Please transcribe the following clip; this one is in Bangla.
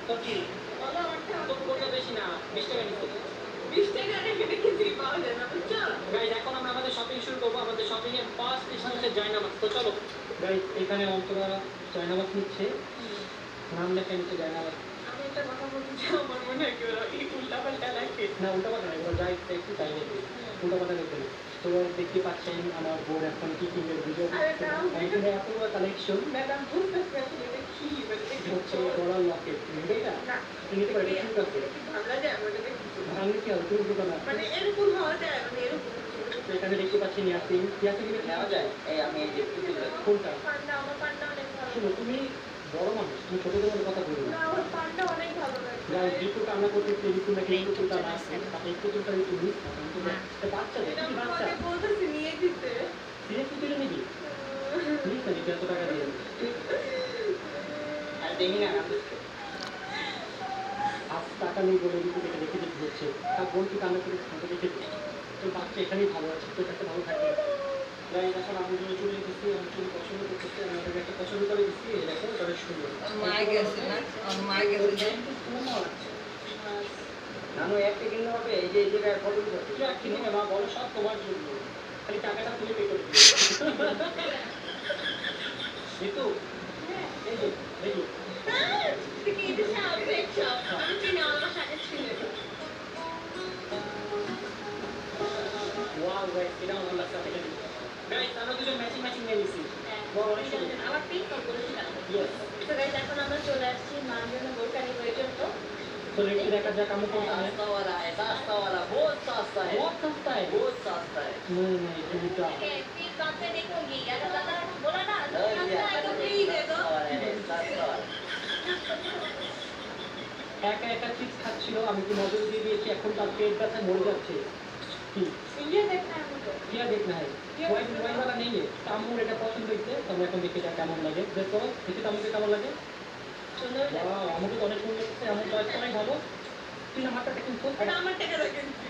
তোর কি বলো আমারটা তোর কোনটা বেশি না 20 টাকা নিতে 20 টাকা রেখে কিছুই পাওয়া যায় না বুঝছো? গাইস এখন আমরা আমাদের শপিং শুরু করবো আমাদের শপিং এর ফার্স্ট স্টেশন হচ্ছে জয়নামাজ তো চলো গাইস এখানে অন্তরা জয়নামাজ নিচ্ছে নাম লেখা নিচ্ছে জয়নামাজ আমি একটা কথা বলতে চাই আমার মনে হয় কি ওরা এই উল্টাপাল্টা লাগে। না উল্টা পাল্টা না এবার যাই একটু তাই নেবে উল্টা পাল্টা নেবে না তো দেখতে পাচ্ছেন আমার বোন এখন কি কিনবে ভিডিও আরে দাম এখানে এতগুলো কালেকশন ম্যাডাম বুঝতেছি আসলে এটা কি মানে এটা হচ্ছে গলার লকেট নেবে এটা না নিতে পারে এটা ঠিক আছে ভাঙা যায় আমার কাছে কিছু না। ভাঙলে কি হবে তুমি দোকান আছে মানে এরকম হওয়া যায় মানে এরকম তো এখানে দেখতে পাচ্ছেন ইয়াসিন ইয়াসিন কিনে নেওয়া যায় এই আমি এই যে কোনটা পান্ডা আমার পান্ডা অনেক ভালো শুনো তুমি বড় মানুষ তুমি ছোটদের মধ্যে কথা বলবে না আমার পান্ডা অনেক ভালো লাগে যাই রিপু কান্না করতেছে রিপু নাকি এই পুতুলটা না তাতে এই পুতুলটা রিপু মিস বাচ্চা এটা দেখি আমি বাচ্চা তোমাকে বলতেছি নিয়ে দিতে সিরিয়াস পুতুলে নিবি নিস না নিতে এত টাকা দিয়ে আর দেখি না আজ টাকা নেই বলে রিপু থেকে দেখে দেখতে হচ্ছে তার বোন কি কান্না করে ফটো দেখে তো বাচ্চা এখানেই ভালো আছে তো একটা ভালো থাকবে যাই এখন আমি জন্য চলে গেছি আমি চুল পছন্দ করতেছি আমি ওটাকে একটা পছন্দ করে দিচ্ছি এই দেখো ওটা সুন্দর মাই গেছে না মাই গেছে যে নানু একটা কিনতে হবে এই যে এই জায়গায় ফটো দিতে কিছু এক কিনে মা বলো সব তোমার জন্য খালি টাকাটা তুমি পে করে দিও কিন্তু এই যে দেখি তুমি এটা সাপ দেখছো আমি চিনি আমার সাথে ছিল ওয়াও গাইস এটা আমার লাগছে থেকে গাইস আমরা দুজন ম্যাচিং ম্যাচিং নিয়ে নিছি বড় অনেক সুন্দর আমার পিক কল করেছিলাম ইয়েস তো গাইস এখন আমরা চলে আসছি মার জন্য বোরকা নিয়ে পর্যন্ত तो रेट देखा जाए कम कौन सा है सस्ता वाला बहुत सस्ता है बहुत सस्ता है बहुत सस्ता है नहीं झूठा पिक कल पे देखूंगी अगर दादा बोला ना तो सस्ता फ्री दे दो वाला है सस्ता वाला একা একা চিপস খাচ্ছিল আমি কি নজর দিয়ে দিয়েছি এখন তার পেট ব্যথা মরে যাচ্ছে কি इंडिया देखना है मुझे क्या देखना है वाइट वाइट वाला नहीं है तामुर এটা পছন্দ হইছে তোমরা এখন দেখি এটা কেমন লাগে দেখো দেখি তামুকে কেমন লাগে सुंदर ওয়াও আমাকে তো অনেক সুন্দর লাগছে আমার চয়েস অনেক ভালো তুই আমারটা কিন্তু এটা আমার টাকা দেখেন